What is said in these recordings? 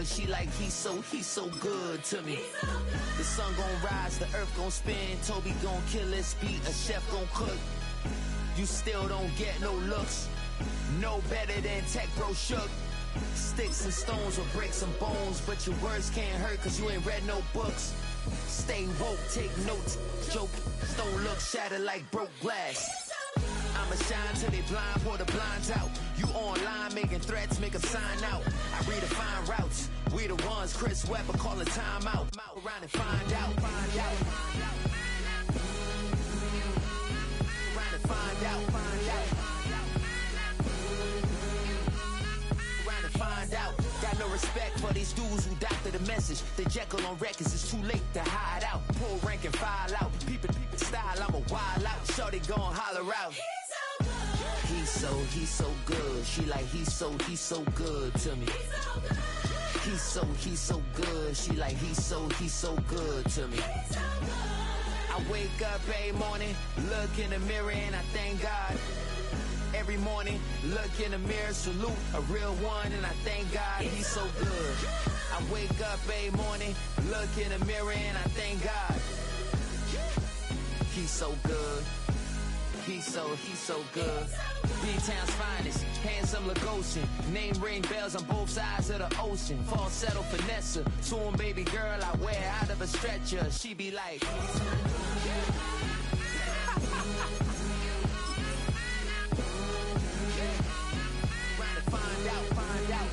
good. She like, he's so good to me. The sun gon' rise, the earth gon' spin. Toby gon' kill this beat, a chef gon' cook. You still don't get no looks. No better than Tech Bro Shook. Sticks and stones or bricks and bones, but your words can't hurt cause you ain't read no books. Stay woke, take notes, joke, don't look shattered like broke glass. I'ma shine till they blind, pour the blinds out. You online making threats, make them sign out. I redefine routes, we the ones Chris Webber call a timeout. Around and find out, find out. Around and find out, find out. Around and find out. Got no respect for these dudes who doctor the message. The Jekyll on records, it's too late to hide out. Pull rank and file out. Peep style, I'm a wild out. Shorty gon' holler out. He's so good. She like, he's so good to me. He's so good. She like, he's so good to me. I wake up every morning, look in the mirror and I thank God. Every morning, look in the mirror, salute a real one and I thank God he's so good. I wake up every morning, look in the mirror and I thank God. He's so good. He's so good. B-Town's finest, handsome Lagosian. Name ring bells on both sides of the ocean. Falsetto finesse, soon baby girl I wear out of a stretcher. She be like, trying to find out, find out.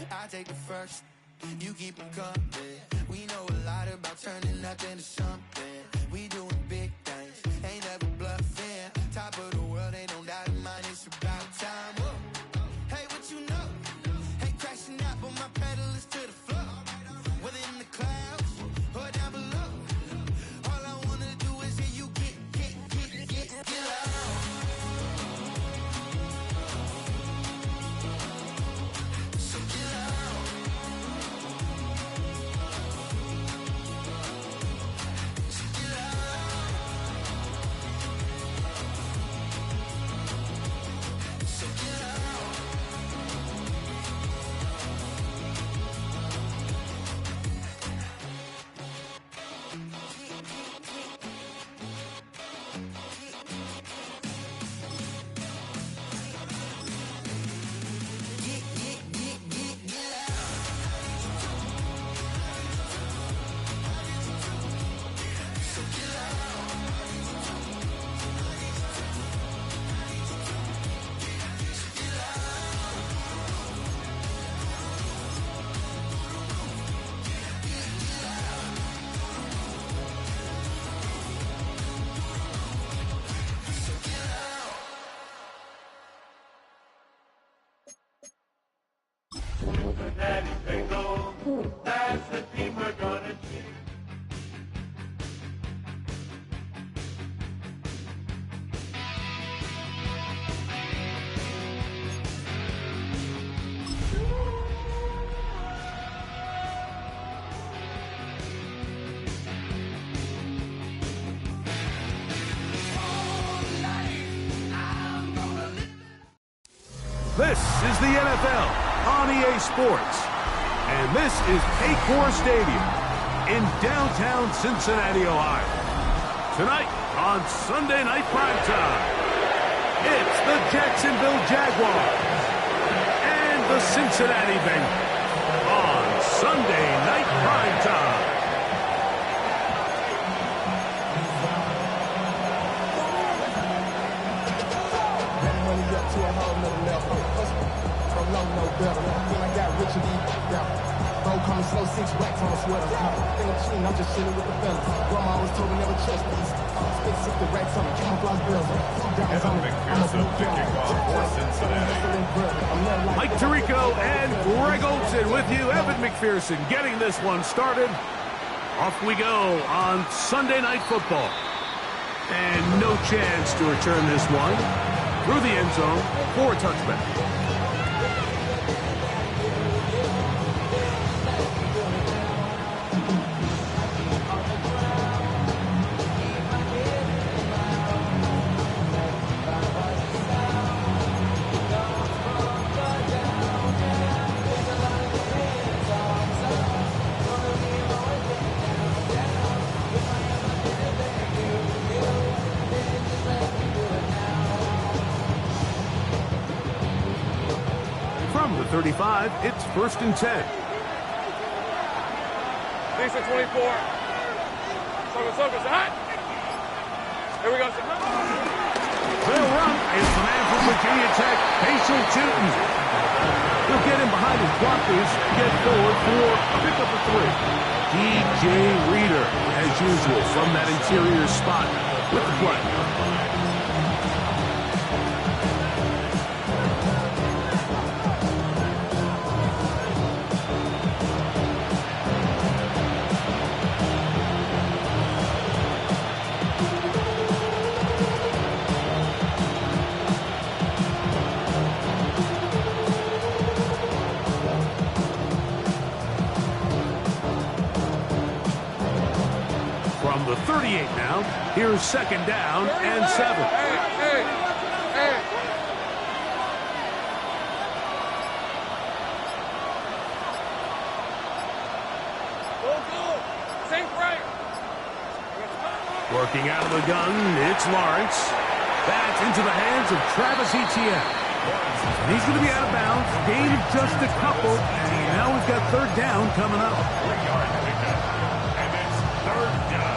I take the first, you keep them coming. We know a lot about turning nothing to something. We doing big things, ain't never bluffing. Top of the world, ain't no doubt in mine, it's about time. Whoa. Hey, what you know? Hey, crashing out, but my pedal is to the floor. Whether in the clouds or down below, all I wanna do is hear you get loud. Daddy say go, that's the team we're gonna cheer. This is the NFL on EA Sports. And And this is Paycor Stadium in downtown Cincinnati, Ohio. Tonight on Sunday Night Primetime, it's the Jacksonville Jaguars and the Cincinnati Bengals on Sunday Night Primetime. Slow 6 racks on a sweater. Think I'm cheating, I'm just chilling with the fellas. Grandma always told me never trust these. Spent 60 racks on the camouflage bills. Evan McPherson picking off for Cincinnati. Mike Tirico and Greg Olson with you. Evan McPherson getting this one started. Off we go on Sunday Night Football. And no chance to return this one through the end zone for a touchback. From the 35, it's 1st and 10. Lisa 24. Focus, hot. Here we go. Will run is the man from Virginia Tech, Facial Tootin. He'll get in behind his blockers, get forward for a pickup of 3. DJ Reader, as usual, from that interior spot with the play. From the 38 now, here's 2nd down and 7. Hey. Go. Think right. Working out of the gun, it's Lawrence. That's into the hands of Travis Etienne. And he's going to be out of bounds. Gain of just a couple. And now we've got 3rd down coming up. 3-yard pickup. And it's 3rd down.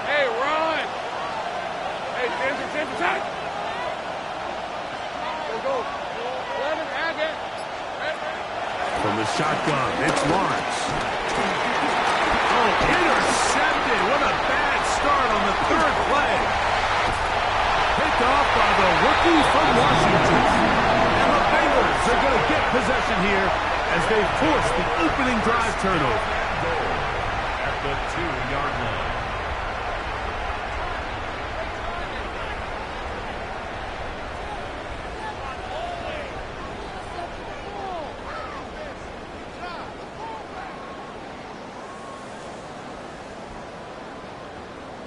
Hey, run. Hey, James, attack. Go. 11, Agate. From the shotgun, it's Lawrence. Oh, intercepted. What a bad start on the 3rd play. Picked off by the rookie from Washington. And the Bengals are going to get possession here as they force the opening drive turnover. At the 2-yard line.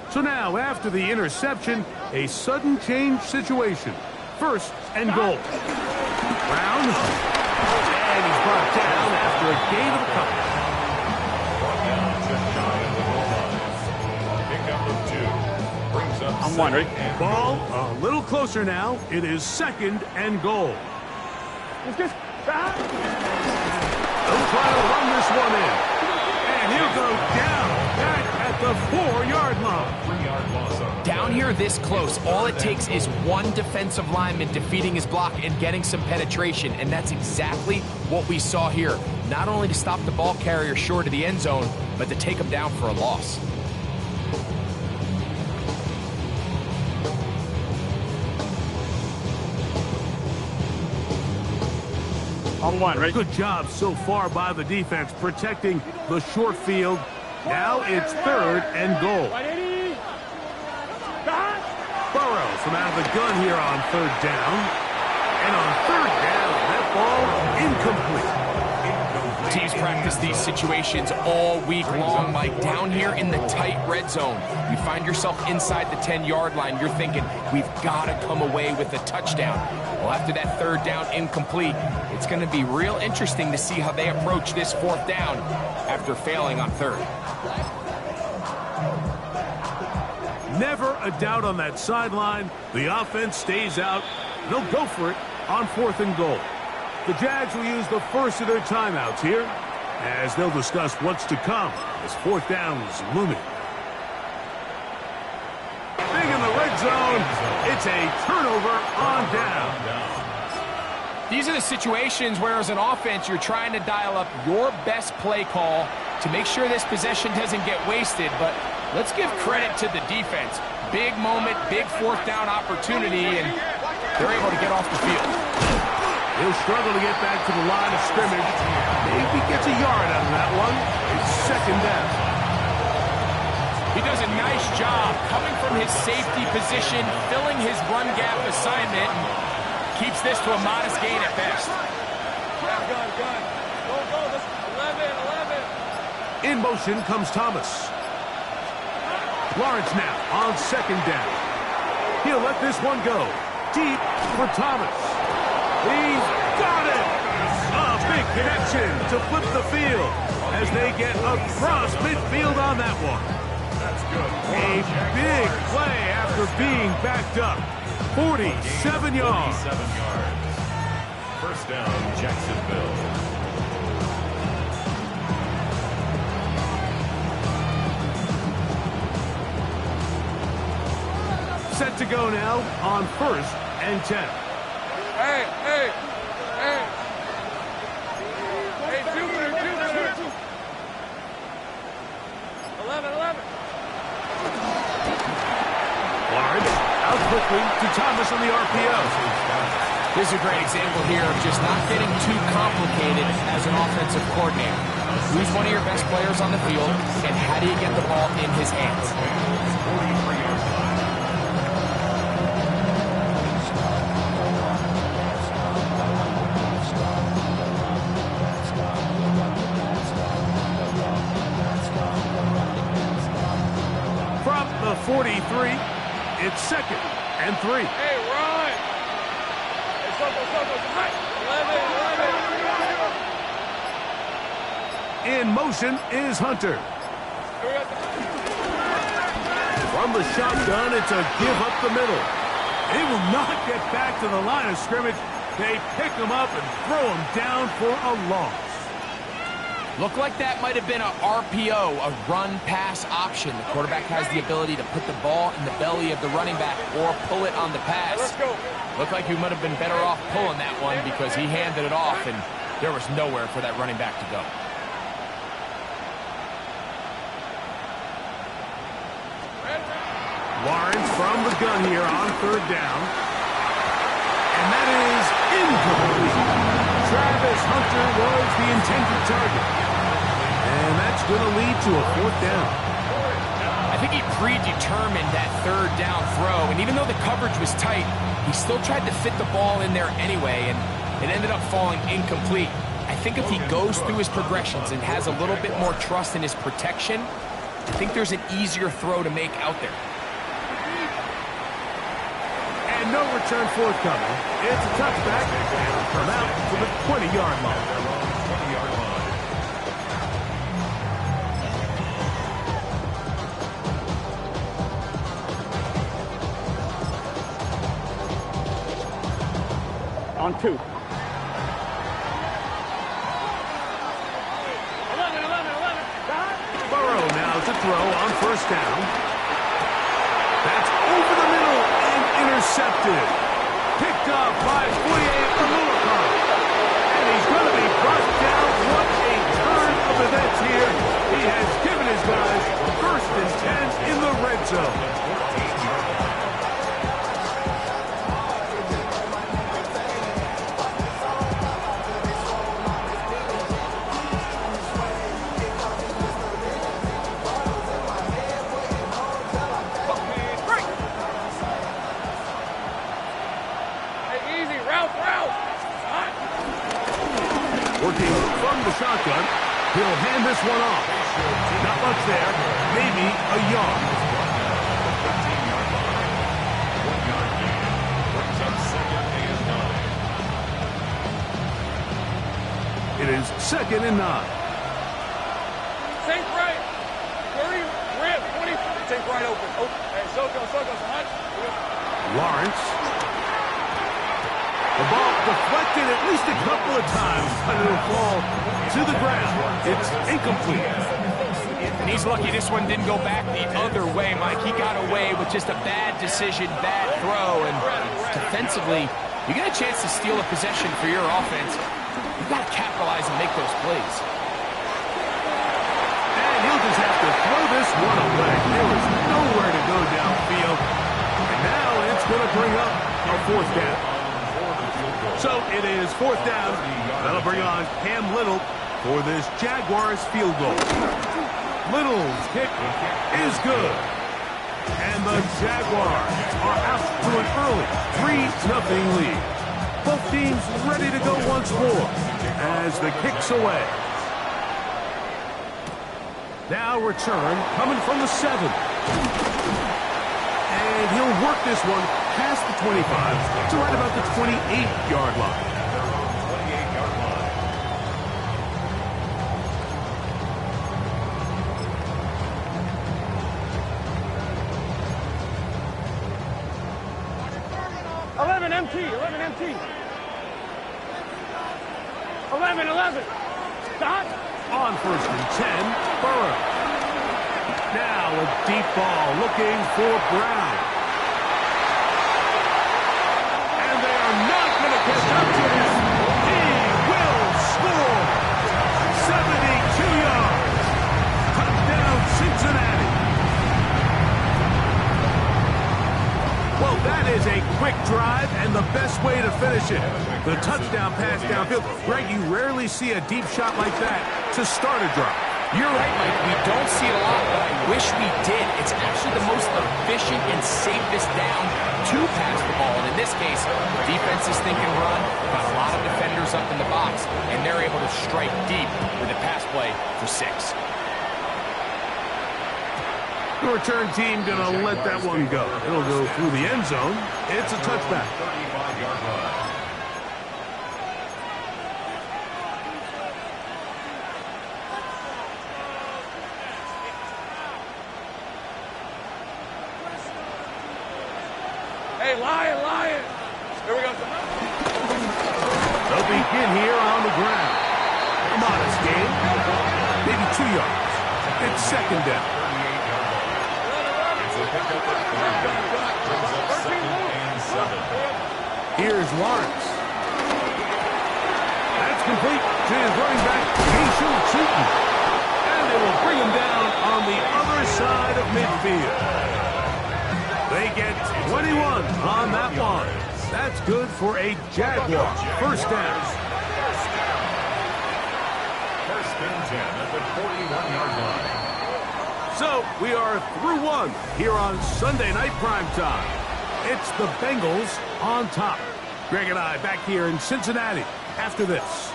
So now, after the interception, a sudden change situation. 1st and goal. Brown. And he's brought down after a gain of a couple. Brought down just shy of the goal line. Pickup of 2. Brings up I'm one, right? Ball a little closer now. It is 2nd and goal. They'll try to run this one in. And he'll go down back at the 4-yard line. 3-yard loss on the Down here this close, all it takes is one defensive lineman defeating his block and getting some penetration, and that's exactly what we saw here. Not only to stop the ball carrier short of the end zone, but to take him down for a loss. On 1, right? Good job so far by the defense protecting the short field. Now it's 3rd and goal. Burrows from out of the gun here on 3rd down. And on 3rd down, that ball incomplete. Teams practice these situations all week long, Mike. Down here in the tight red zone, you find yourself inside the 10-yard line. You're thinking, we've got to come away with a touchdown. Well, after that third down incomplete, it's going to be real interesting to see how they approach this fourth down after failing on third. Never a doubt on that sideline. The offense stays out. They'll go for it on 4th and goal. The Jags will use the first of their timeouts here as they'll discuss what's to come as 4th down is looming. Big in the red zone. It's a turnover on down. These are the situations where, as an offense, you're trying to dial up your best play call to make sure this possession doesn't get wasted. But let's give credit to the defense. Big moment, big 4th down opportunity, and they're able to get off the field. He'll struggle to get back to the line of scrimmage. Maybe gets a yard out of that one. It's 2nd down. He does a nice job coming from his safety position, filling his run gap assignment, and keeps this to a modest gain at best. Go, 11. In motion comes Thomas. Lawrence now on 2nd down. He'll let this one go. Deep for Thomas. He's got it! A big connection to flip the field as they get across midfield on that one. That's good. A big play after being backed up. 47 yards. 47 yards. First down, Jacksonville. Set to go now on 1st and 10. Hey, Jupiter. 11. Lawrence out quickly to Thomas on the RPO. This is a great example here of just not getting too complicated as an offensive coordinator. Who's one of your best players on the field, and how do you get the ball in his hands? 43-yard line. From the 43, it's 2nd and 3. Hey, run. Hey, Soto, right. 11. In motion is Hunter. From the shotgun, it's a give up the middle. They will not get back to the line of scrimmage. They pick him up and throw him down for a loss. Looked like that might have been a RPO, a run-pass option. The quarterback has the ability to put the ball in the belly of the running back or pull it on the pass. Let's go. Looked like he might have been better off pulling that one because he handed it off, and there was nowhere for that running back to go. Lawrence from the gun here on 3rd down. And that is incomplete. Travis Hunter was the intended target. And that's going to lead to a 4th down. I think he predetermined that 3rd down throw, and even though the coverage was tight, he still tried to fit the ball in there anyway, and it ended up falling incomplete. I think if he goes through his progressions and has a little bit more trust in his protection, I think there's an easier throw to make out there. And no return forthcoming. It's a touchback, and it'll come out to the 20-yard line. 20-yard line. On 2. 11. Burrow now to throw on 1st down. That's over the middle and intercepted. Picked up by Amuakar. And he's going to be brought down. What a turn of events here. He has given his guys 1st and 10 in the red zone. Working from the shotgun. He'll hand this one off. Not much there. Maybe a yard. It is 2nd and 9. Take right. 30, rip, 20. Take right open. Oh, hey, Soko, hot. Lawrence. The ball deflected at least a couple of times, but it'll fall to the ground. It's incomplete. And he's lucky this one didn't go back the other way, Mike. He got away with just a bad decision, bad throw, and defensively, you get a chance to steal a possession for your offense. You've got to capitalize and make those plays. And he'll just have to throw this one away. There was nowhere to go downfield. And now it's going to bring up a 4th down. So it is 4th down. That'll bring on Cam Little for this Jaguars field goal. Little's kick is good. And the Jaguars are out to an early 3-0 lead. Both teams ready to go once more as the kick's away. Now return coming from the 7. And he'll work this one past the 25 to right about the 28-yard line. MT. 11. Dot. On 1st and 10, Burrow. Now a deep ball looking for Brown. And they are not going to catch up to him. He will score. 72 yards. Touchdown, Cincinnati. Well, that is a quick drive and the best way to finish it. The touchdown pass downfield. Greg, you rarely see a deep shot like that to start a drive. You're right, Mike. We don't see it a lot, but I wish we did. It's actually the most efficient and safest down to pass the ball. And in this case, the defense is thinking run, got a lot of defenders up in the box, and they're able to strike deep with a pass play for 6. The return team going to let that one go. It'll go through the end zone. It's a touchback. 35-yard line. Hey, Lion. Here we go. They'll begin here on the ground. A modest gain. Maybe 2 yards. It's 2nd down. Here's Lawrence. That's complete to his running back, Keisha Chutin. And they will bring him down on the other side of midfield. They get 21 on that one. That's good for a Jaguar 1st down. 1st and 10 at the 41-yard line. So we are through one here on Sunday Night Primetime. It's the Bengals on top. Greg and I back here in Cincinnati after this.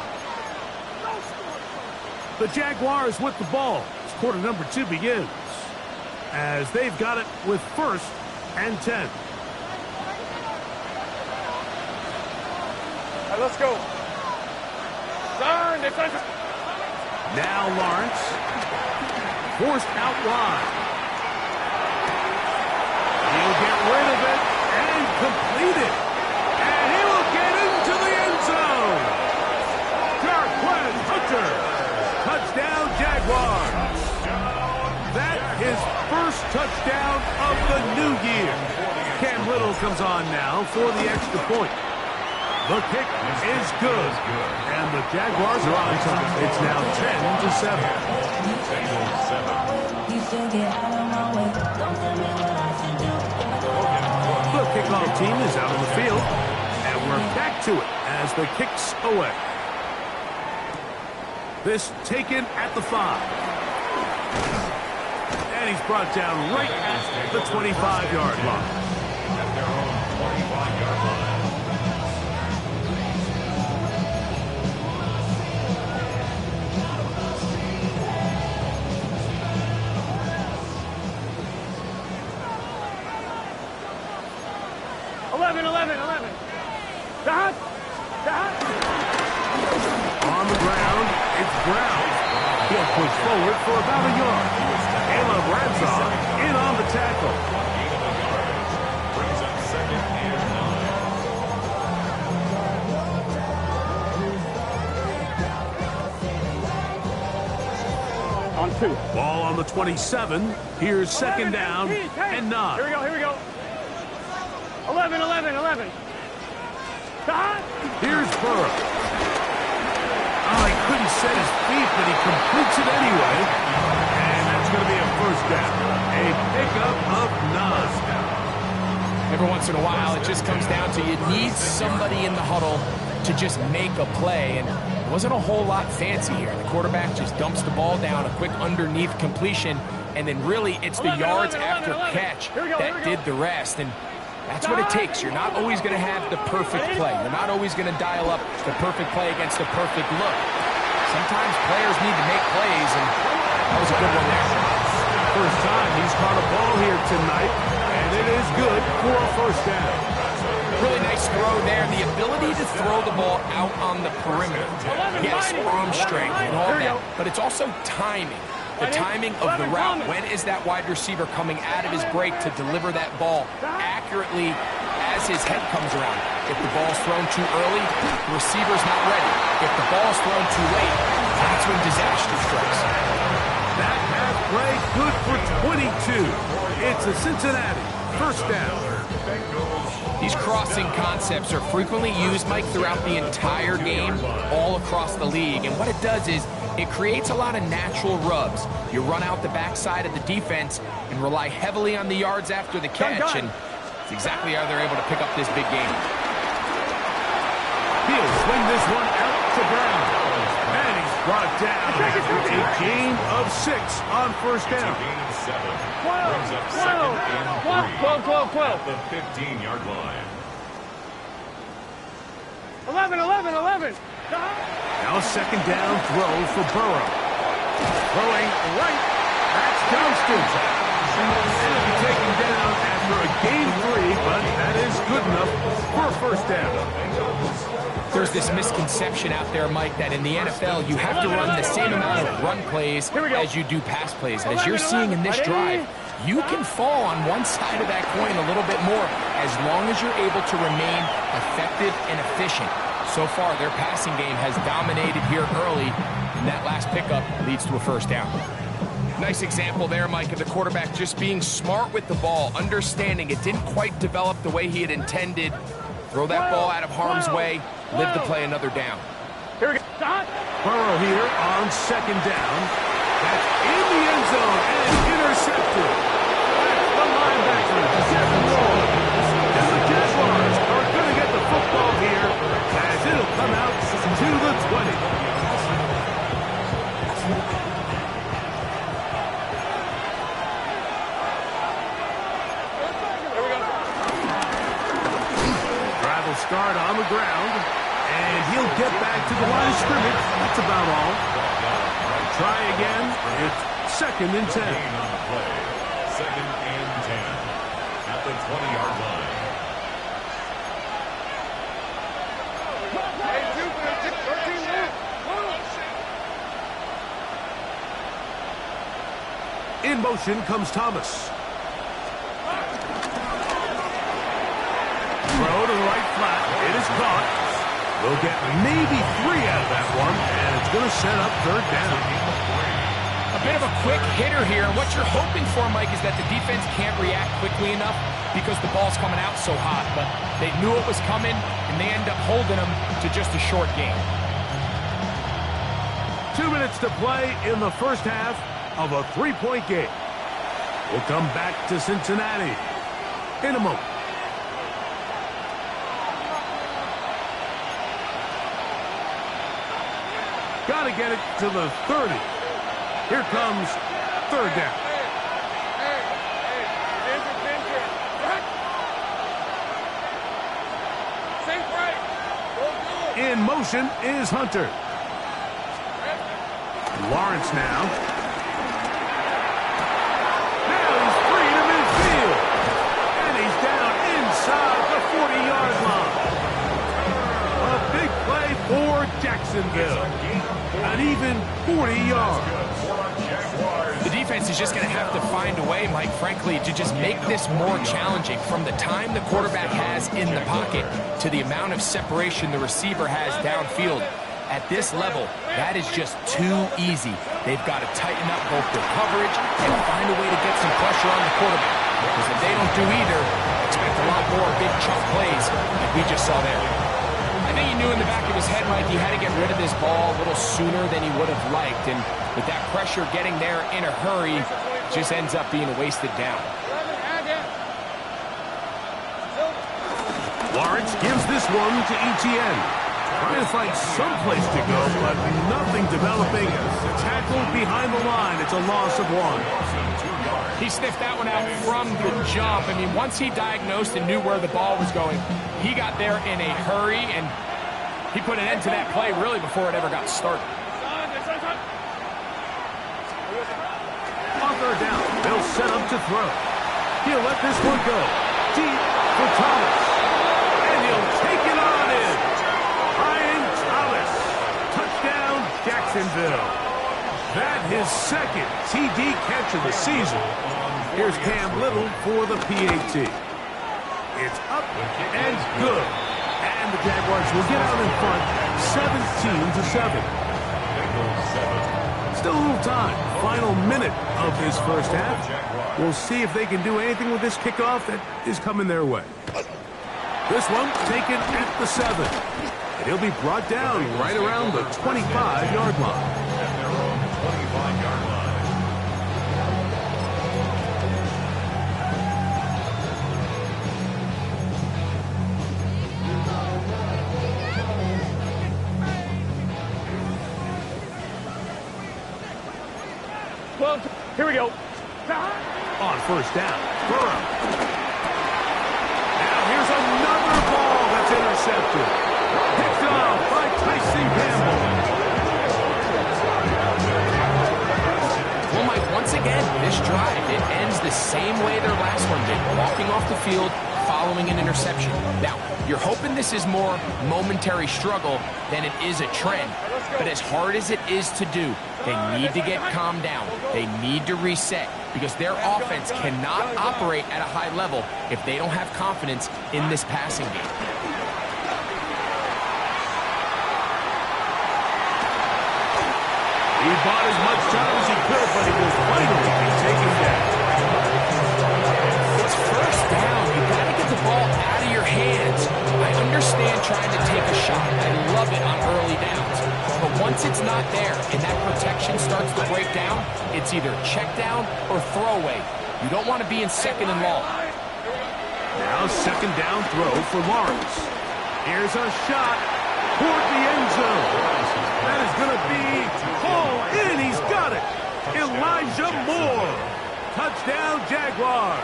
The Jaguars with the ball as quarter number 2 begins. As they've got it with 1st and 10. Right, let's go. Turn. Now Lawrence. Forced out wide. He'll get rid of it and complete it. And he will get into the end zone. Jarquez Hunter. Touchdown Jaguars. That is 1st touchdown of the new year. Cam Little comes on now for the extra point. The kick is good. And the Jaguars are on top. It's now 10-7. The kickoff team is out on the field. And we're back to it as the kick's away. This taken at the 5. And he's brought down right at the 25-yard line. At their own 25-yard line. forward for about a yard. Caleb Ransom in on the tackle. Brings up 2nd and 9. On 2. Ball on the 27. Here's 2nd down and 9. Here we go. 11. Here's Burrow. Oh, he couldn't set his feet, but he completes it anyway. And that's going to be a 1st down. A pickup of 9. Every once in a while, it just comes down to you need somebody in the huddle to just make a play. And it wasn't a whole lot fancy here. The quarterback just dumps the ball down, a quick underneath completion, and then really it's the yards after catch that did the rest. And that's what it takes. You're not always going to have the perfect play. You're not always going to dial up the perfect play against the perfect look. Sometimes players need to make plays, and that was a good one there. First time he's caught a ball here tonight, and it is good for a 1st down. Really nice throw there. The ability to throw the ball out on the perimeter. Yes, arm strength and all that, but it's also timing. The timing of the route. When is that wide receiver coming out of his break to deliver that ball accurately as his head comes around? If the ball's thrown too early, the receiver's not ready. If the ball's thrown too late, that's when disaster strikes. That pass play good for 22. It's a Cincinnati 1st down. These crossing concepts are frequently used, Mike, throughout the entire game, all across the league. And what it does is it creates a lot of natural rubs. You run out the backside of the defense and rely heavily on the yards after the catch, and it's exactly how they're able to pick up this big game. He'll swing this one out to Brown. And he's brought down after a gain of 6 on 1st down. brings up 2nd and 3 12. at the 15-yard line. 11. Now a 2nd down throw for Burrow. Throwing right. That's Johnston. And he'll be taken down after a gain 3, but that is good enough for a 1st down. There's this misconception out there, Mike, that in the NFL you have to run the same amount of run plays as you do pass plays. And as you're seeing in this drive, you can fall on one side of that coin a little bit more as long as you're able to remain effective and efficient. So far, their passing game has dominated here early, and that last pickup leads to a 1st down. Nice example there, Mike, of the quarterback just being smart with the ball, understanding it didn't quite develop the way he had intended. Throw that ball out of harm's way, live to play another down. Here we go. Burrow here on 2nd down. That's in the end zone and intercepted. That's the linebacker, Devin Lloyd. And the Jaguars are going to get the football here as it'll come out to the 20. Start on the ground, and he'll get back to the line of scrimmage. That's about all. Try again. It's 2nd and 10. Gain on the play. 2nd and 10 at the 20-yard line. In motion comes Thomas. Throw to the right flat. It is caught. We'll get maybe 3 out of that one, and it's going to set up 3rd down. A bit of a quick hitter here. What you're hoping for, Mike, is that the defense can't react quickly enough because the ball's coming out so hot. But they knew it was coming, and they end up holding them to just a short game. 2 minutes to play in the 1st half of a 3-point game. We'll come back to Cincinnati in a moment. Got to get it to the 30. Here comes 3rd down. In motion is Hunter. Lawrence now. Now he's free to midfield. And he's down inside the 40-yard line. A big play for Jacksonville. An even 40 yards. defense is just going to have to find a way, Mike, frankly, to just make this more challenging from the time the quarterback has in the pocket to the amount of separation the receiver has downfield. At this level, that is just too easy. They've got to tighten up both their coverage and find a way to get some pressure on the quarterback. Because if they don't do either, expect a lot more big chunk plays like we just saw there. I think he knew in the back of his head, Mike, he had to get rid of this ball a little sooner than he would have liked. And with that pressure getting there in a hurry, it just ends up being a wasted down. Lawrence gives this one to ETN. Trying to find some place to go, but nothing developing. Tackled behind the line. It's a loss of 1. He sniffed that one out from the jump. I mean, once he diagnosed and knew where the ball was going, he got there in a hurry, and he put an end to that play really before it ever got started. On third down, they'll set up to throw. He'll let this one go. Deep for Thomas. And he'll take it on in. Ryan Thomas. Touchdown, Jacksonville. That his second TD catch of the season. Here's Cam Little for the PAT. It's up and good. And the Jaguars will get out in front 17-7. Still a little time. Final minute of this first half. We'll see if they can do anything with this kickoff that is coming their way. This one taken at the 7. And he'll be brought down right around the 25-yard line. Here we go. On first down, Burrow. Now here's another ball that's intercepted. Picked off by Tyson Campbell. Well, Mike, once again, this drive, it ends the same way their last one did, walking off the field following an interception. Now, you're hoping this is more momentary struggle than it is a trend. But as hard as it is to do, they need to get calmed down. They need to reset because their offense cannot operate at a high level if they don't have confidence in this passing game. He bought as much time as he could, but he will finally be taken down. It's first down. You got to get the ball out of your hands. I understand trying to take a shot. I love it on early downs. But once it's not there and that protection starts to break down, it's either check down or throw away. You don't want to be in second and long. Now second down throw for Lawrence. Here's a shot toward the end zone. That is going to be hauled in. He's got it. Elijah Moore. Touchdown, Jaguars.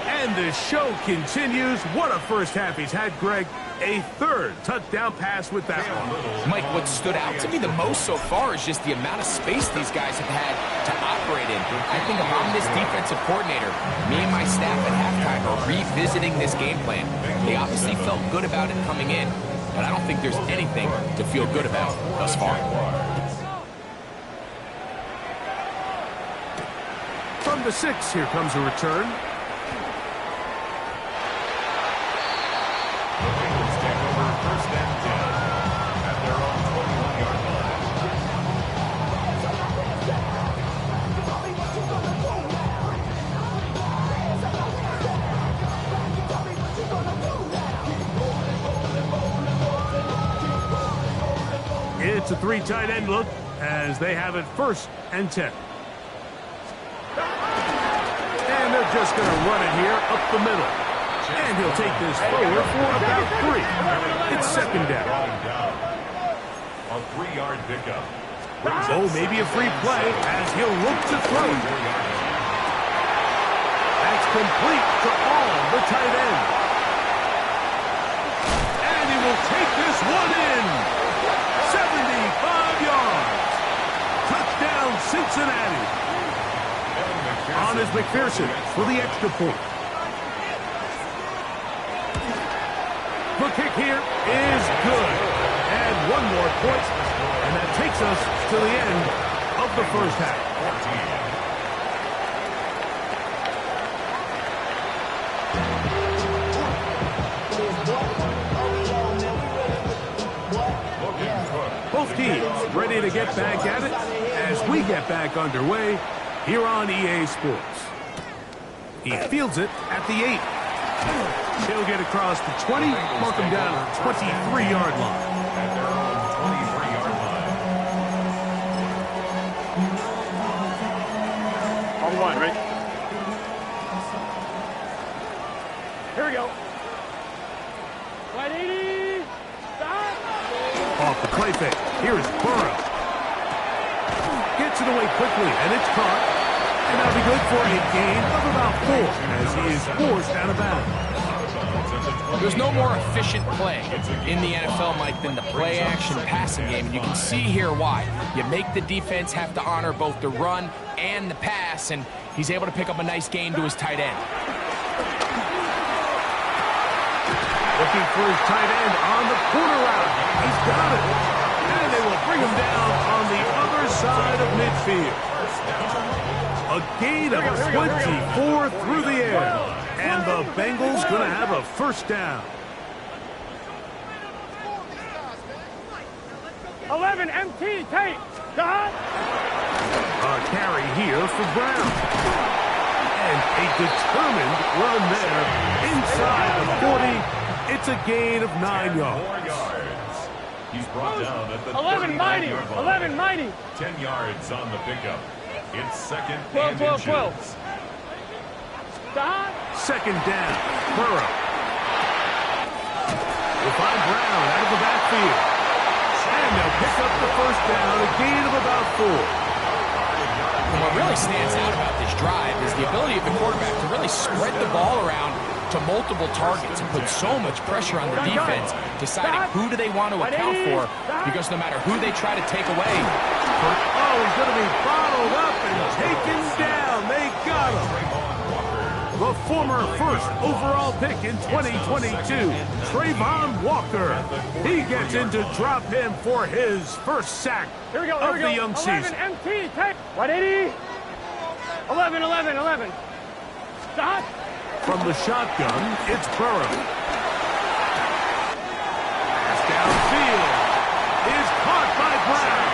And the show continues. What a first half he's had, Greg. A third touchdown pass with that one. Mike, what stood out to me the most so far is just the amount of space these guys have had to operate in. I think if I'm this defensive coordinator, me and my staff at halftime are revisiting this game plan. They obviously felt good about it coming in, but I don't think there's anything to feel good about thus far. From the 6, here comes a return. It's a 3 tight end look as they have it 1st and 10. And they're just going to run it here up the middle. And he'll take this forward for about 3. It's second down. A 3-yard pickup. Oh, maybe a free play as he'll look to throw. That's complete to all the tight end. And he will take this one in. 75 yards. Touchdown, Cincinnati. On is McPherson for the extra point. The kick here is good. And one more point, and that takes us to the end of the first half. Both teams ready to get back at it as we get back underway here on EA Sports. He fields it at the 8. He'll get across the 20, mark him down at the 23-yard line. At their own 23-yard line. On the line, ready? Here we go. 180. Stop. Off the play fake. Here is Burrow. Gets it away quickly, and it's caught. And that'll be good for a gain of about 4 as he is forced out of bounds. There's no more efficient play in the NFL, Mike, than the play-action passing game. And you can see here why. You make the defense have to honor both the run and the pass, and he's able to pick up a nice gain to his tight end. Looking for his tight end on the corner route. He's got it. And they will bring him down on the other side of midfield. A gain of 24 through the air. And the Bengals going to have a first down. 11 MT tape. Stop. A carry here for Brown. And a determined run there inside the 40. It's a gain of 9 yards. 4 yards. He's brought down at the 11 mighty. 39-yard line. 11 mighty. 10 yards on the pickup. It's second 12, and 12, 12. inches. Stop. Second down. Burrow. We'll find Brown out of the backfield. And they'll pick up the first down, a gain of about 4. And what really stands out about this drive is the ability of the quarterback to really spread the ball around to multiple targets and put so much pressure on the defense, deciding who do they want to account for, because no matter who they try to take away. Oh, he's going to be bottled up and taken down. They got him. The former first overall pick in 2022, Trayvon Walker. He gets into drop him for his first sack Here we go. of the young 11 season. MT tape. 180. 11, 11, 11. Stop. From the shotgun, it's Burrow. Pass downfield is caught by Brown.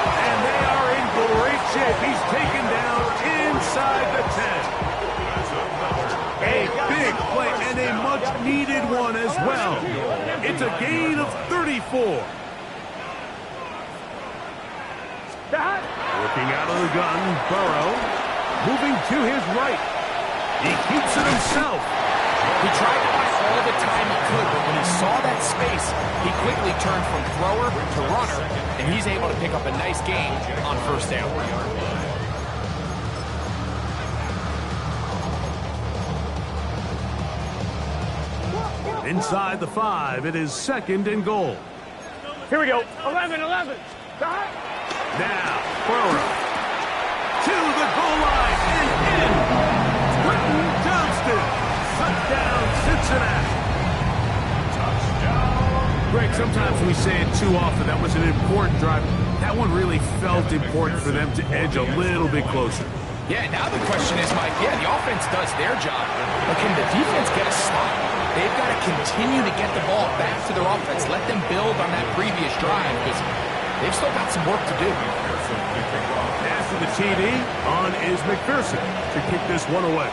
And they are in great shape. He's taken down inside the 10. A big play and a much-needed one as well. It's a gain of 34. Stop. Looking out of the gun, Burrow. Moving to his right. He keeps it himself. He tried to buy all the time he could, but when he saw that space, he quickly turned from thrower to runner, and he's able to pick up a nice gain on first down. Inside the 5, it is second and goal. Here we go. 11, 11. Stop. Now, Burrow to the goal line and in. Quentin Johnston, touchdown Cincinnati. Touchdown. Greg, sometimes we say it too often. That was an important drive. That one really felt important for them to edge a little bit closer. Yeah, now the question is, Mike, the offense does their job, but can the defense get a stop? They've got to continue to get the ball back to their offense. Let them build on that previous drive, because they've still got some work to do. After the TD, on is McPherson to kick this one away.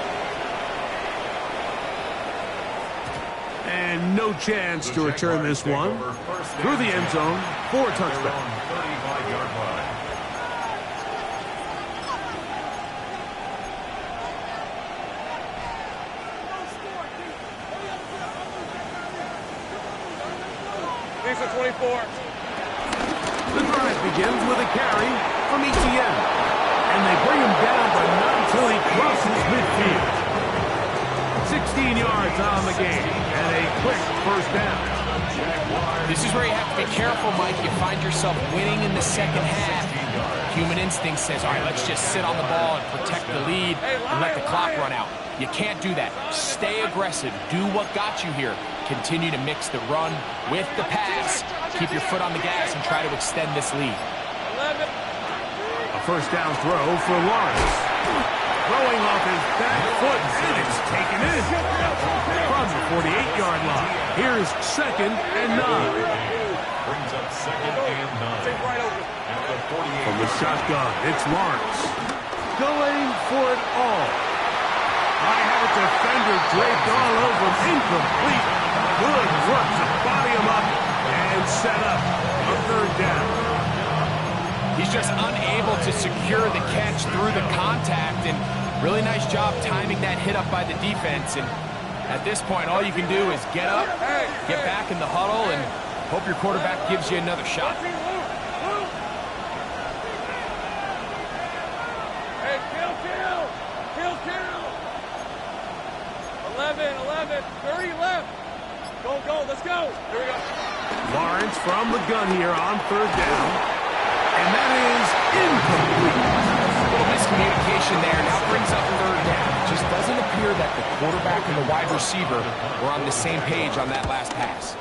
And no chance to return this one through the end zone for a touchdown. 35-yard line. These are 24. The drive begins with a carry from Etienne. And they bring him down, but not until he crosses midfield. 16 yards on the game, and a quick first down. This is where you have to be careful, Mike. You find yourself winning in the second half. Human instinct says, all right, let's just sit on the ball and protect the lead and let the clock run out. You can't do that. Stay aggressive. Do what got you here. Continue to mix the run with the pass. Keep your foot on the gas and try to extend this lead. 11. A A first down throw for Lawrence. Throwing off his back foot, and it's taken in. From the 48-yard line, here's 2nd and 9. Brings up 2nd and 9. Take right over. At the 48. From the shotgun, it's Lawrence. Going for it all. I have a defender draped all over him. Incomplete. Good work to body him up and set up a 3rd down. He's just unable to secure the catch through the contact, and really nice job timing that hit up by the defense. And at this point, all you can do is get up, get back in the huddle, and hope your quarterback gives you another shot. Hey, kill. 11, 30 left. Go, let's go. Here we go. Lawrence from the gun here on 3rd down. And that is incomplete. A little miscommunication there. Now brings up 3rd down. It just doesn't appear that the quarterback and the wide receiver were on the same page on that last pass.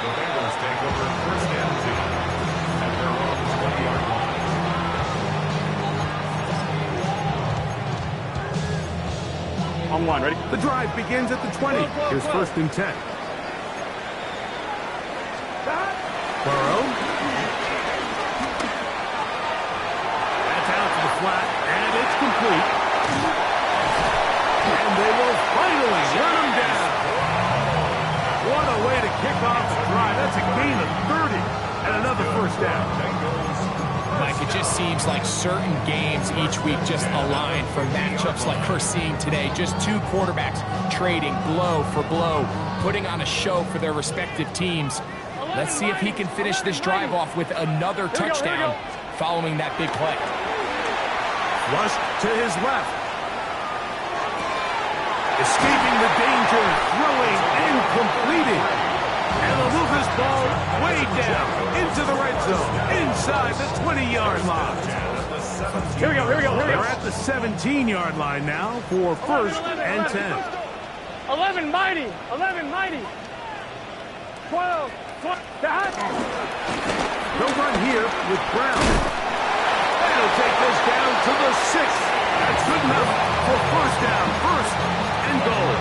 The Bengals take over 1st and 2 at their own 20-yard line. On 1, ready? The drive begins at the 20. Here's 1st and 10. Burrow. That's out to the flat, and it's complete. And they will finally run him down. What a way to kick off the drive. That's a gain of 30 and another 1st down. Mike, it just seems like certain games each week just align for matchups like we're seeing today. Just two quarterbacks trading blow for blow, putting on a show for their respective teams. Let's see if he can finish this drive off with another touchdown following that big play. Flush to his left. Escaping the danger, throwing and completing. And the Lucas ball way down into the red zone, inside the 20-yard line. Here we go. They're at the 17-yard line now for 1st and 10. 11 mighty. 12. No run here with Brown. They'll take this down to the 6. That's good enough for 1st down, 1st and goal.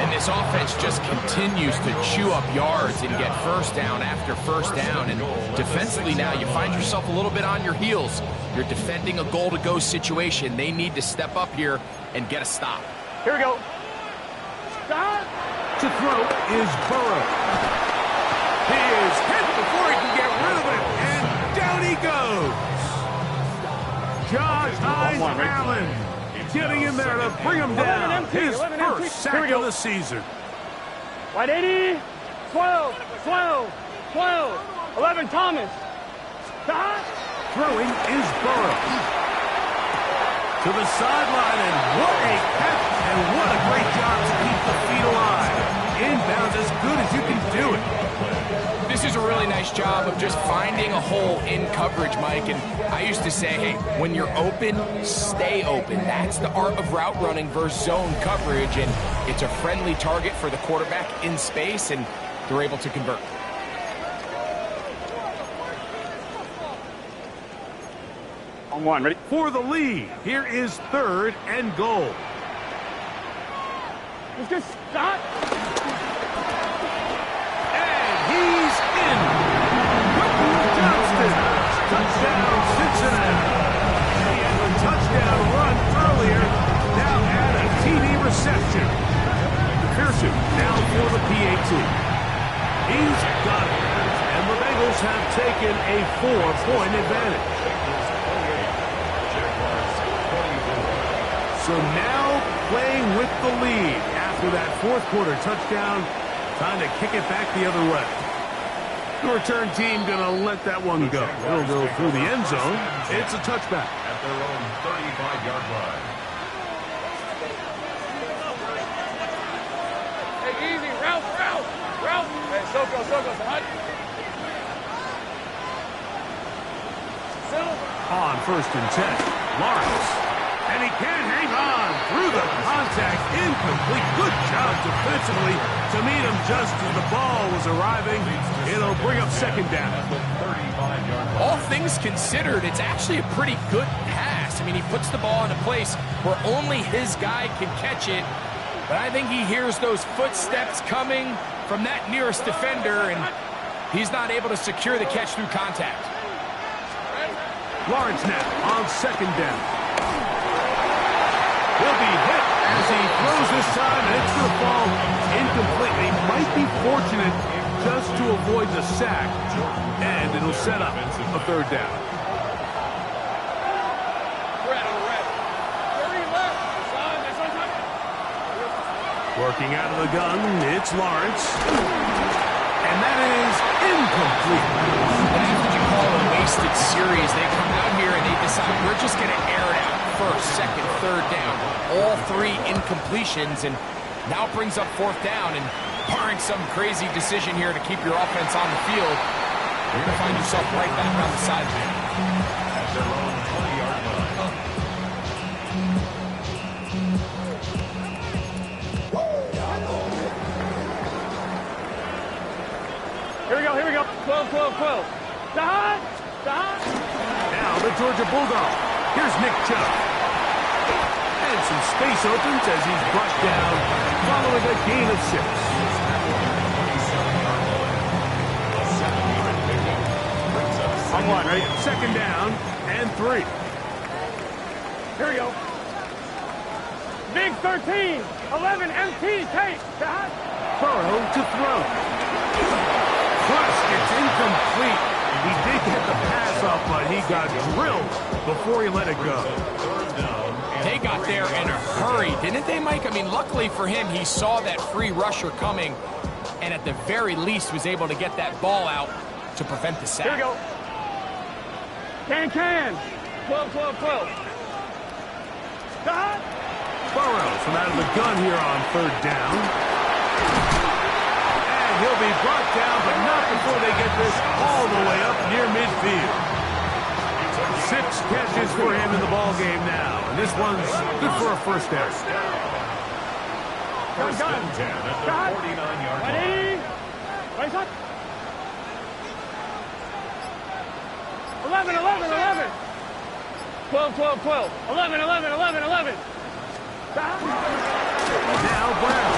And this offense just continues to chew up yards and get 1st down after 1st down. And defensively now, you find yourself a little bit on your heels. You're defending a goal-to-go situation. They need to step up here and get a stop. Here we go. Stop. To throw is Burrow. He is hit before he can get rid of it, and down he goes. Josh Allen getting in there to bring him down. His 1st sack of the season. 180. 12. 11 Thomas. Stop. Throwing is Burrow. To the sideline, and what a catch, and what a great job to keep the feet alive. Inbounds as good as you can do it. This is a really nice job of just finding a hole in coverage, Mike. And I used to say, hey, when you're open, stay open. That's the art of route running versus zone coverage. And it's a friendly target for the quarterback in space, and they're able to convert. On 1, ready? For the lead, here is 3rd and goal. Let's get stop. He's in. Johnston. Touchdown, Cincinnati. He had a touchdown run earlier. Now add a TD reception. Pearson now for the PAT. He's got it. And the Bengals have taken a 4-point advantage. So now playing with the lead after that 4th quarter touchdown. Time to kick it back the other way. The return team going to let that one go. It'll go through the end zone. It's a touchback. At their own 35-yard line. Hey, easy. Route. Hey, Soko. Hot. On 1st and 10. Lawrence. And he can't hang on through the contact. Incomplete. Good job defending defensively to meet him just as the ball was arriving. It'll bring up second down. All things considered, it's actually a pretty good pass. I mean, he puts the ball in a place where only his guy can catch it. But I think he hears those footsteps coming from that nearest defender, and he's not able to secure the catch through contact. Lawrence now on second down. He'll be hit as he throws this time, and it's going to fall incomplete. He might be fortunate just to avoid the sack, and it'll set up a third down. Working out of the gun, it's Lawrence. And that is incomplete. And that's what you call a wasted series. They come out here and they decide we're just going to air it out. First, second, third down. All three incompletions, and now it brings up fourth down. And barring some crazy decision here to keep your offense on the field, you're going to find yourself right back on the sideline. At their own 20-yard line. Here we go. 12, 12, 12. Now the Georgia Bulldog. Here's Nick Chubb. And some space opens as he's brought down following a gain of 6. On one, right? Second down and 3. Here we go. Big 13, 11, MT, take. Burrow to throw. Crushed, it's incomplete. He did get the pass off, but he got drilled before he let it go. They got there in a hurry, didn't they, Mike? I mean, luckily for him, he saw that free rusher coming, and at the very least was able to get that ball out to prevent the sack. Here we go. Can. 12, 12, 12. Burrow from out of the gun here on third down. And he'll be brought down, but not before they get this all the way up near midfield. 6 catches for him in the ball game now. And this one's good for a first down. First and 10 at the 49-yard line. Right up. 11, 11, 11. 12, 12, 12. 11, 11, 11, 11. Now Brown.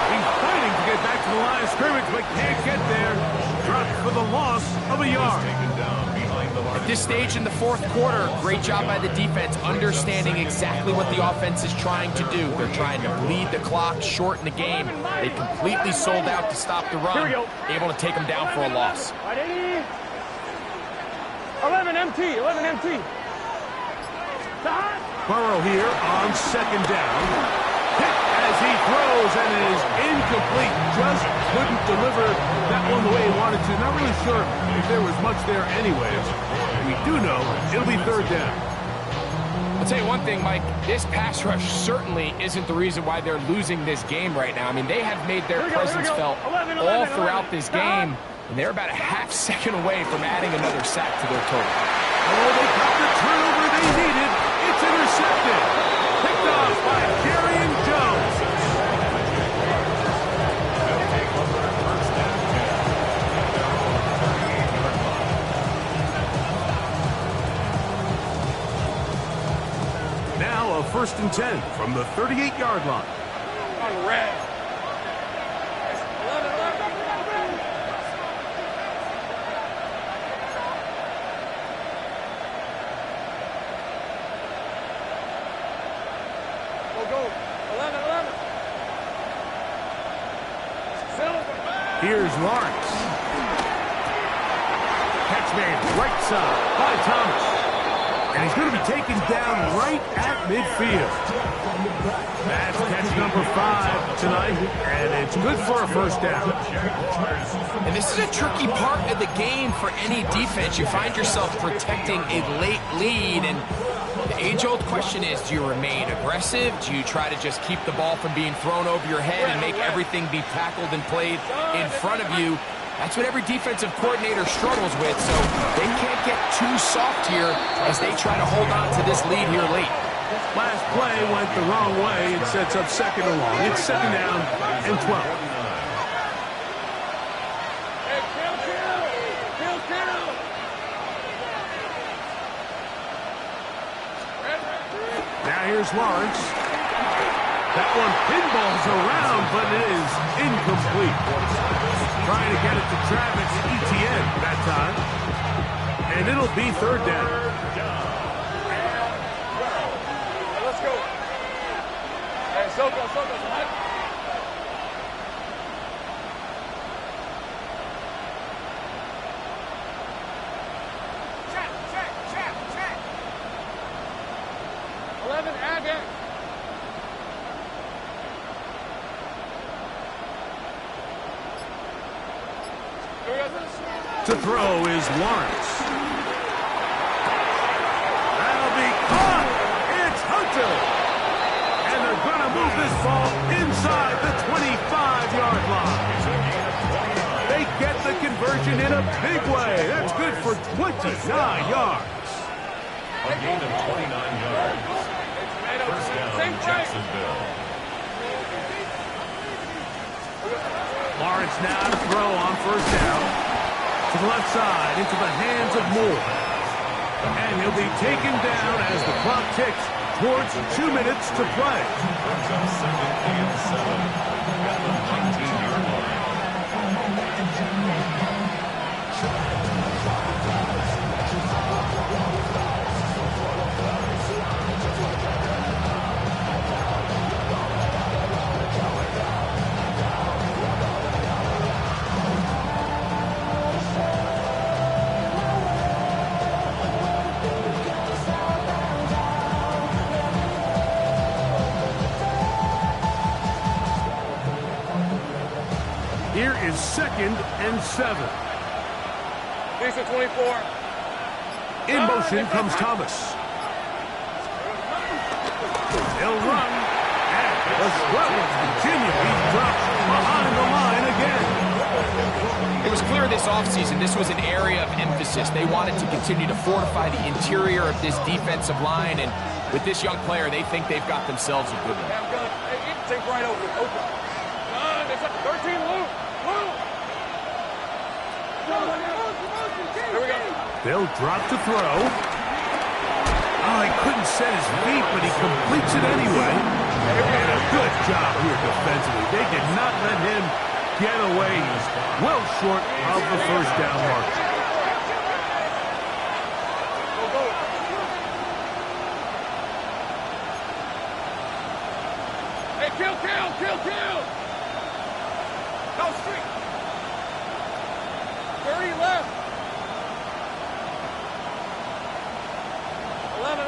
He's fighting to get back to the line of scrimmage, but can't get there. Dropped for the loss of a yard. At this stage in the fourth quarter, great job by the defense understanding exactly what the offense is trying to do. They're trying to bleed the clock, shorten the game. They completely sold out to stop the run, able to take them down for a loss. 11 MT, 11 MT. Burrow here on second down. Hit as he throws, and it is incomplete. Just couldn't deliver that one the way he wanted to. Not really sure if there was much there anyways. We do know it'll be third down. I'll tell you one thing, Mike. This pass rush certainly isn't the reason why they're losing this game right now. I mean, they have made their presence felt all throughout this game, and they're about a half second away from adding another sack to their total. Oh, they got the turnover they needed. It's intercepted. Picked off by Darian Jones. Now a 1st and 10 from the 38-yard line. On red. 11, 11. Go. 11, 11. Here's Lawrence. Catch made right side by Thomas. And he's going to be taken down right at midfield. That's catch number 5 tonight, and it's good for a first down. And this is a tricky part of the game for any defense. You find yourself protecting a late lead, and the age-old question is, do you remain aggressive? Do you try to just keep the ball from being thrown over your head and make everything be tackled and played in front of you? That's what every defensive coordinator struggles with, so they can't get too soft here as they try to hold on to this lead here late. Last play went the wrong way. It sets up second and long. It's second down and 12. Hey, kill. Now here's Lawrence. That one pinballs around, but it is incomplete. Trying to get it to Travis Etienne that time. And it'll be third down. Hey, let's go. Hey, Soko. Check. 11, Agate. To throw is Lawrence. That'll be caught. It's Hunter. And they're going to move this ball inside the 25-yard line. They get the conversion in a big way. That's good for 29 yards. A gain of 29 yards. First down, Jacksonville. Lawrence now to throw on first down. To the left side, into the hands of Moore. And he'll be taken down as the clock ticks towards 2 minutes to play. Brings up second and 7 at the 19-yard line. Here is second and 7. Lisa 24. In motion comes Thomas. They'll run. And the struggles continue. He's dropped behind the line again. It was clear this offseason this was an area of emphasis. They wanted to continue to fortify the interior of this defensive line, and with this young player, they think they've got themselves a good one. Yeah, I'm good. Hey, take right open. It's up 13, Luke. Here we go. They'll drop to throw. Oh, he couldn't set his feet, but he completes it anyway. And a good job here defensively. They did not let him get away. He's well short of the first down mark. Go. Hey, kill. Go straight. 30 left. 11.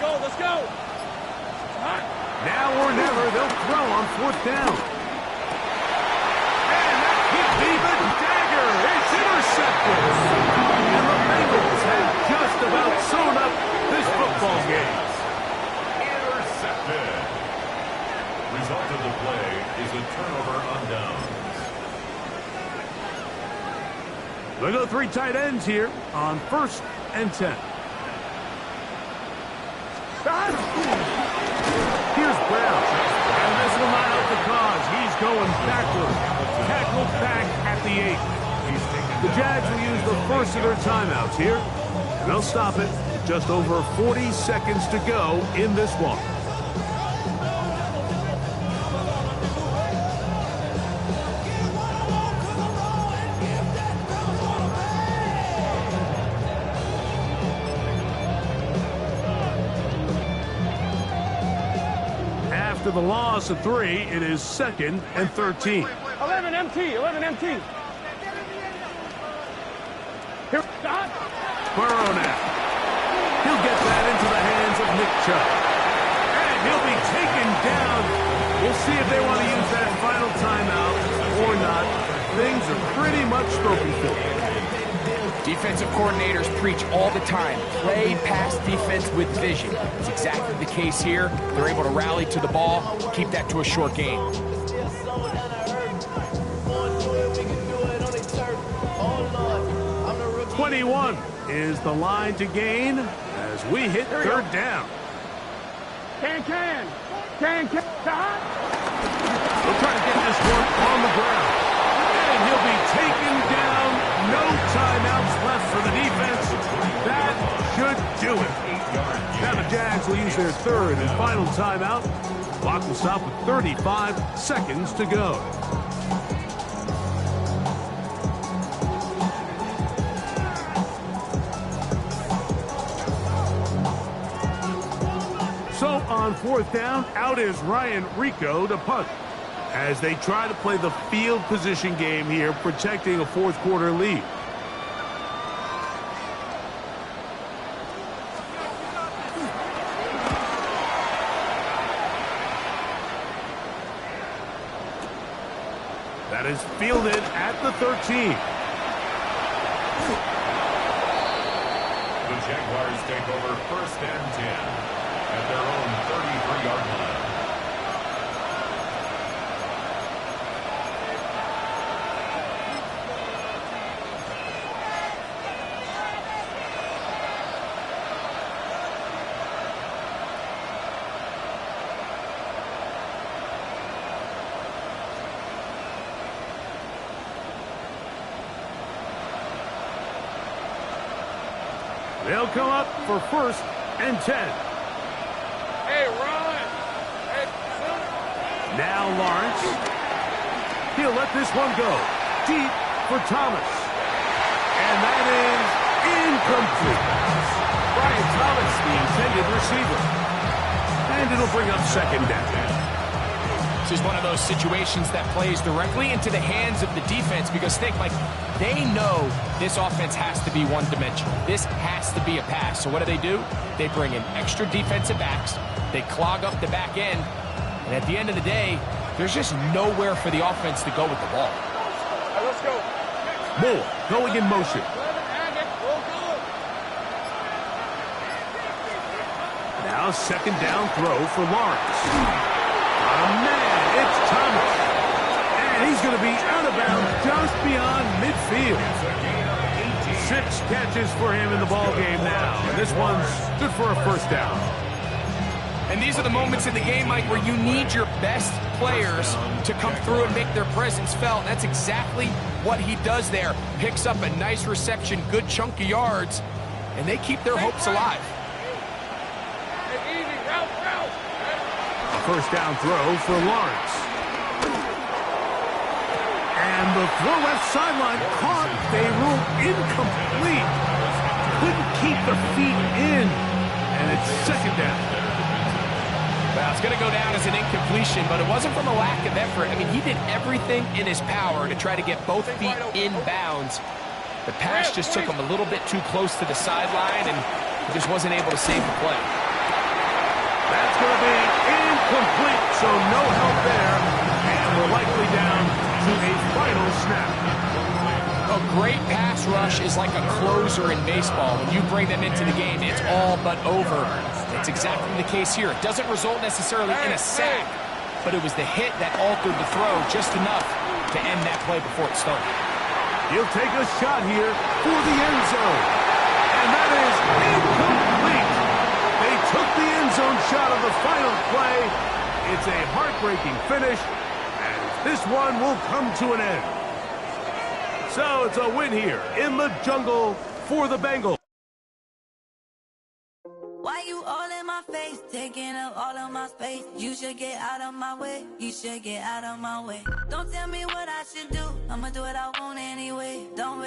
Go, let's go. Hot. Now or never, they'll throw on fourth down. And that could be the dagger. It's intercepted. And the Bengals have just about sewn up this football game. Intercepted. Result of the play is a turnover on downs. They go 3 tight ends here on first and 10. Here's Brown. And this will not help the cause. He's going backward. Tackled back at the 8. The Jags will use the first of their timeouts here. And they'll stop it with just over 40 seconds to go in this one. After the loss of 3, it is second and 13. 11 MT. Here, Scott. Burrow now. He'll get that into the hands of Nick Chubb. And he'll be taken down. We'll see if they want to use that final timeout or not. Things are pretty much spoken for. Defensive coordinators preach all the time, play pass defense with vision. It's exactly the case here. They're able to rally to the ball, keep that to a short gain. 21 is the line to gain as we hit third down. Can. We'll try to get this one on the ground. And he'll be taken down. No timeouts left for the defense. That should do it. Now the Jags will use their third and final timeout. Clock will stop with 35 seconds to go. So on fourth down, out is Ryan Rico to punt, as they try to play the field position game here, protecting a fourth quarter lead. That is fielded at the 13. The Jaguars take over first and 10 at their own 33-yard line. They'll come up for first and 10. Hey, run. Hey, Now Lawrence. He'll let this one go. Deep for Thomas. And that is incomplete. Brian Thomas, the intended receiver. And it'll bring up second down. This is one of those situations that plays directly into the hands of the defense because think, like, they know this offense has to be one-dimensional. This has to be a pass. So what do? They bring in extra defensive backs. They clog up the back end. And at the end of the day, there's just nowhere for the offense to go with the ball. All right, let's go. Moore going in motion. Now second down throw for Lawrence. Man, it's Thomas. And he's going to be out of bounds just beyond midfield. 6 catches for him in the ball game now. And this one's good for a first down. And these are the moments in the game, Mike, where you need your best players to come through and make their presence felt. And that's exactly what he does there. Picks up a nice reception, good chunk of yards, and they keep their hopes alive. First down throw for Lawrence. And the throw left sideline caught. They ruled incomplete. Couldn't keep the feet in. And it's second down. Well, it's going to go down as an incompletion, but it wasn't from a lack of effort. I mean, he did everything in his power to try to get both feet in bounds. The pass just took him a little bit too close to the sideline, and he just wasn't able to save the play. That's going to be incomplete, so no help there. And we're likely down to a final snap. A great pass rush is like a closer in baseball. When you bring them into the game, it's all but over. It's exactly the case here. It doesn't result necessarily in a sack, but it was the hit that altered the throw just enough to end that play before it started. He'll take a shot here for the end zone. And that is incomplete. They took the end zone shot of the final play. It's a heartbreaking finish, and this one will come to an end. So it's a win here in the jungle for the Bengals. Why you all in my face, taking up all of my space? You should get out of my way. You should get out of my way. Don't tell me what I should do. I'ma do what I want anyway. Don't